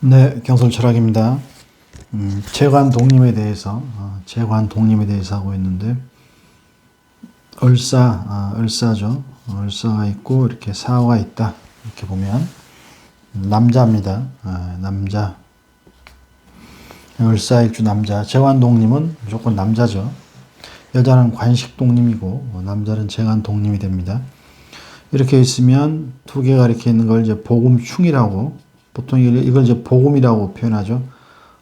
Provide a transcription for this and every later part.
네, 경솔철학입니다. 재관 독립에 대해서 하고 있는데, 을사죠. 을사가 있고, 이렇게 사화가 있다. 이렇게 보면, 남자입니다. 남자. 을사일주 남자. 재관 독립은 무조건 남자죠. 여자는 관식 독립이고, 남자는 재관 독립이 됩니다. 이렇게 있으면 두 개가 이렇게 있는 걸 이제 복음충이라고, 보통 이걸 이제 복음이라고 표현하죠.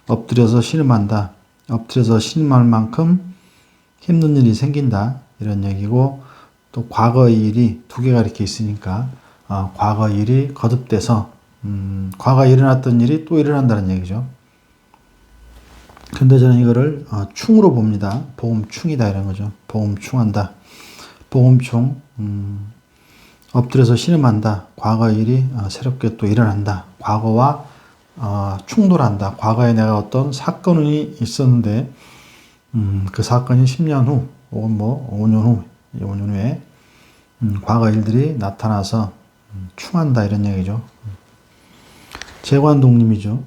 엎드려서 신음한다. 엎드려서 신음할 만큼 힘든 일이 생긴다. 이런 얘기고, 또 과거의 일이 두 개가 이렇게 있으니까, 과거 일이 거듭돼서, 과거에 일어났던 일이 또 일어난다는 얘기죠. 근데 저는 이거를 충으로 봅니다. 복음충이다 이런 거죠. 복음충한다. 복음충. 엎드려서 신음한다. 과거 일이 새롭게 또 일어난다. 과거와 충돌한다. 과거에 내가 어떤 사건이 있었는데 그 사건이 10년 후 혹은 뭐 5년 후, 5년 후에 과거 일들이 나타나서 충한다 이런 얘기죠. 재관독립이죠.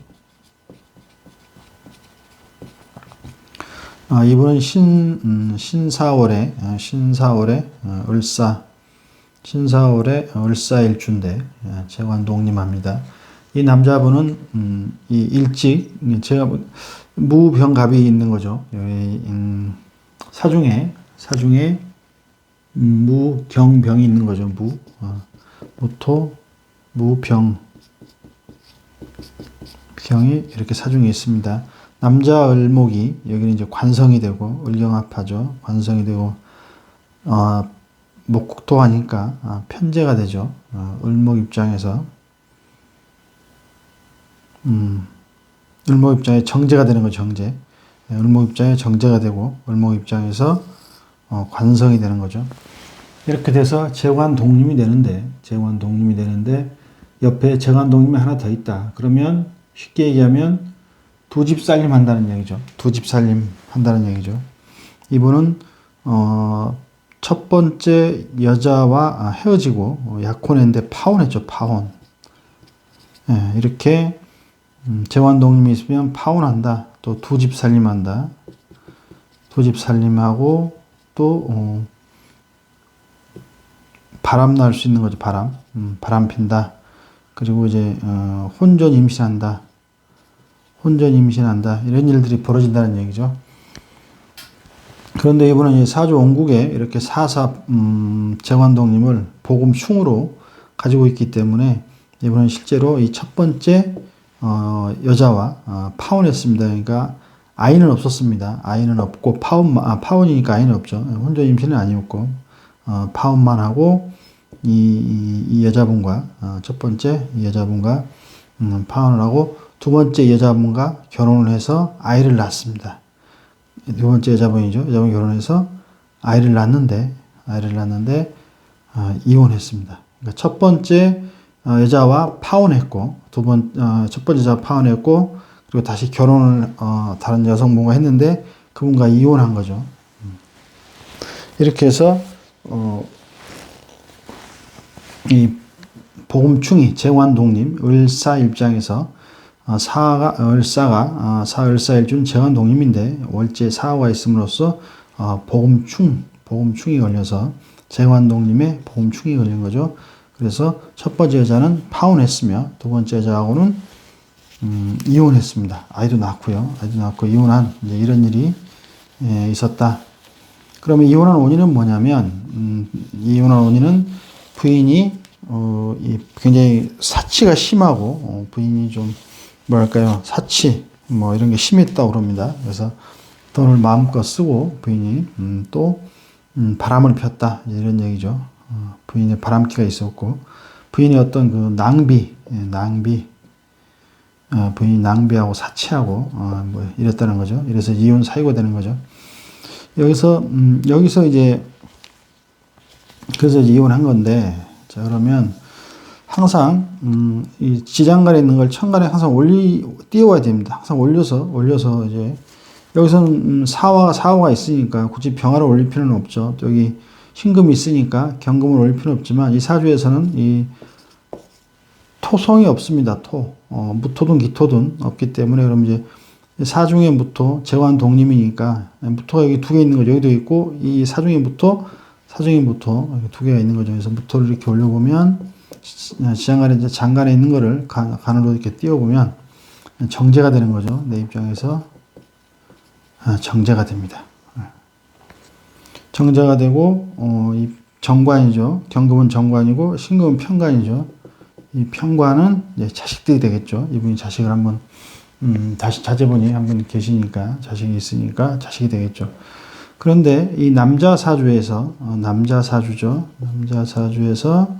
이분은 신사월에 을사일주인데 재관독립합니다. 이 남자분은 이 일찍 제가 무병갑이 있는 거죠. 사중에 무경병이 있는 거죠. 무토 무병 병이 이렇게 사중에 있습니다. 남자 을목이 여기는 이제 관성이 되고 을경합하죠. 관성이 되고 목국토하니까 편제가 되죠. 을목 입장에서 을목 입장에 정제가 되는 거죠. 정제. 을목 입장에 정제가 되고 을목 입장에서 관성이 되는 거죠. 이렇게 돼서 재관독립이 되는데 옆에 재관독립이 하나 더 있다. 그러면 쉽게 얘기하면 두 집 살림 한다는 얘기죠. 두 집 살림 한다는 얘기죠. 이분은 첫 번째 여자와 헤어지고 약혼했는데 파혼했죠. 파혼. 이렇게 재관독립이 있으면 파혼한다. 또 두 집 살림한다. 두 집 살림하고 또 바람 날 수 있는 거죠. 바람 핀다. 그리고 이제 혼전 임신한다. 이런 일들이 벌어진다는 얘기죠. 그런데 이분은 사주 원국에 이렇게 재관독립을 복음충으로 가지고 있기 때문에 이분은 실제로 이 첫 번째 여자와 파혼했습니다. 그러니까 아이는 없었습니다. 아이는 없고 파혼이니까 아이는 없죠. 혼전 임신은 아니었고 파혼만 하고 이 여자분과 첫 번째 여자분과 파혼을 하고 두 번째 여자분과 결혼을 해서 아이를 낳습니다. 두 번째 여자분이죠. 여자분 결혼해서 아이를 낳는데 이혼했습니다. 그러니까 첫 번째 여자와 파혼했고 첫 번째 여자와 파혼했고 그리고 다시 결혼을 다른 여성분과 했는데 그분과 이혼한 거죠. 이렇게 해서 이 복음충이 재관독립 을사 입장에서 을사일준 재관독립인데 월제 사화가 있음으로써 복음충이 걸려서 재관독립에 복음충이 걸린 거죠. 그래서 첫 번째 여자는 파혼했으며 두 번째 여자하고는 이혼했습니다. 아이도 낳고 이혼한 이런 일이 있었다. 그러면 이혼한 원인은 뭐냐면 이혼한 원인은 부인이 굉장히 사치가 심하고 부인이 좀 사치 이런 게 심했다고 그럽니다. 그래서 돈을 마음껏 쓰고 부인이 또 바람을 폈다 이런 얘기죠. 부인의 바람기가 있었고 부인의 어떤 그 부인이 낭비하고 사치하고 이랬다는 거죠. 이래서 이혼 사유가 되는 거죠. 여기서 이제 그래서 이혼한 건데 자 그러면 항상 이 지장간에 있는 걸 천간에 항상 띄워야 됩니다. 항상 올려서 이제 여기서는 사화가 있으니까 굳이 병화를 올릴 필요는 없죠. 여기 신금이 있으니까 경금을 올릴 필요는 없지만 이 사주에서는 이 토성이 없습니다. 무토든 기토든 없기 때문에 그럼 이제 사중의 무토, 재관 독립이니까 무토가 여기 두 개 있는 거죠. 여기도 있고 이 사중의 무토 여기 두 개가 있는 거죠. 그래서 무토를 이렇게 올려보면 지장간에 이제 장간에 있는 거를 간으로 이렇게 띄워보면 정제가 되는 거죠. 내 입장에서 정제가 됩니다. 정제가 되고 이 정관이죠. 경금은 정관이고 신금은 편관이죠. 이 편관은 이제 자식들이 되겠죠. 이분이 자식을 한번 다시 자제분이 한 분 계시니까 자식이 있으니까 자식이 되겠죠. 그런데 이 남자 사주에서 남자 사주죠. 남자 사주에서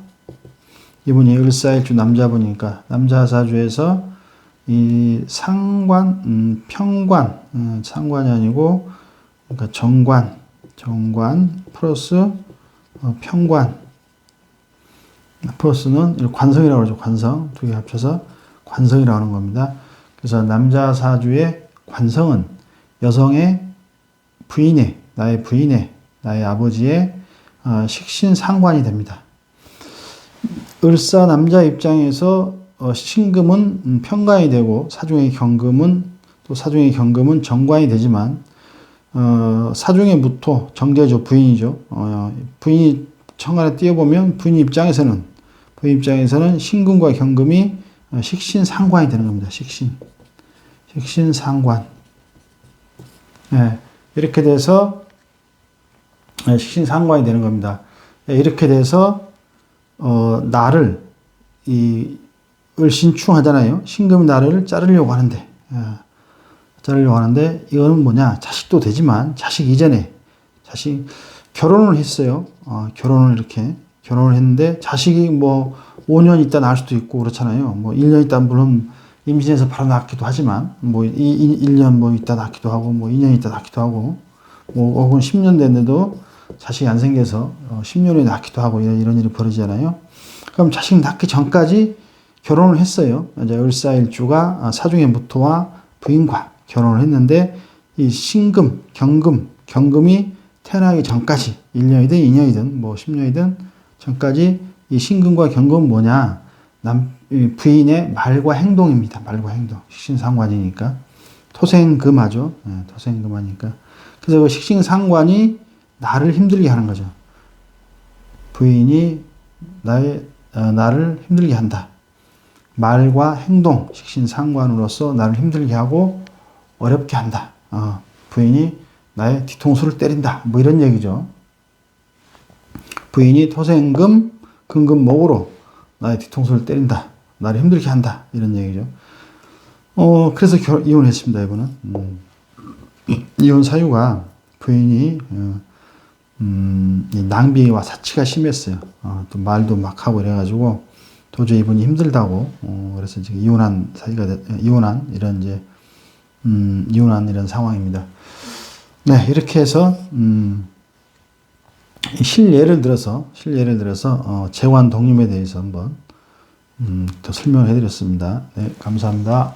이분이 을사일주 남자분이니까 남자 사주에서 이 상관, 편관, 상관이 아니고 그러니까 정관 플러스 편관 플러스는 관성이라고 그러죠. 관성 두 개 합쳐서 관성이라고 하는 겁니다. 그래서 남자 사주의 관성은 여성의 부인의 나의 부인의 나의 아버지의 식신상관이 됩니다. 을사 남자 입장에서 신금은 편관이 되고 사중의 경금은 정관이 되지만 사중의 무토 정제죠. 부인이죠. 부인이 천간에 띄워보면 부인 입장에서는 신금과 경금이 식신상관이 되는 겁니다. 식신상관. 네, 이렇게 돼서 식신상관이 되는 겁니다. 이렇게 돼서 나를 이 을신충하잖아요. 신금이 나를 자르려고 하는데 이거는 뭐냐? 자식도 되지만 자식 이전에 결혼을 했어요. 결혼을 했는데 자식이 뭐 5년 있다 낳을 수도 있고 그렇잖아요. 뭐 1년 있다 물론 임신해서 바로 낳기도 하지만 뭐 1년 뭐 있다 낳기도 하고 뭐 2년 있다 낳기도 하고 뭐 혹은 10년 됐는데도 자식이 안 생겨서 10년에 낳기도 하고 이런 일이 벌어지잖아요. 그럼 자식 낳기 전까지 결혼을 했어요. 이제 을사일주가 사중의 무토와 부인과 결혼을 했는데 이 신금, 경금이 태어나기 전까지 1년이든 2년이든 뭐 10년이든 전까지 이 신금과 경금은 뭐냐? 부인의 말과 행동입니다. 말과 행동. 식신상관이니까. 토생금하죠. 토생금하니까. 그래서 그 식신상관이 나를 힘들게 하는 거죠. 부인이 나를 힘들게 한다. 말과 행동, 식신상관으로서 나를 힘들게 하고 어렵게 한다. 부인이 나의 뒤통수를 때린다. 뭐 이런 얘기죠. 부인이 토생금, 금금목으로 나의 뒤통수를 때린다. 나를 힘들게 한다. 이런 얘기죠. 그래서 이혼했습니다. 이분은. 이혼 사유가 부인이 낭비와 사치가 심했어요. 또 말도 막 하고 이래가지고 도저히 이분이 힘들다고 그래서 지금 이혼한 이런 상황입니다. 네, 이렇게 해서 실예를 들어서 재관 독립에 대해서 한번 더 설명을 해드렸습니다. 네, 감사합니다.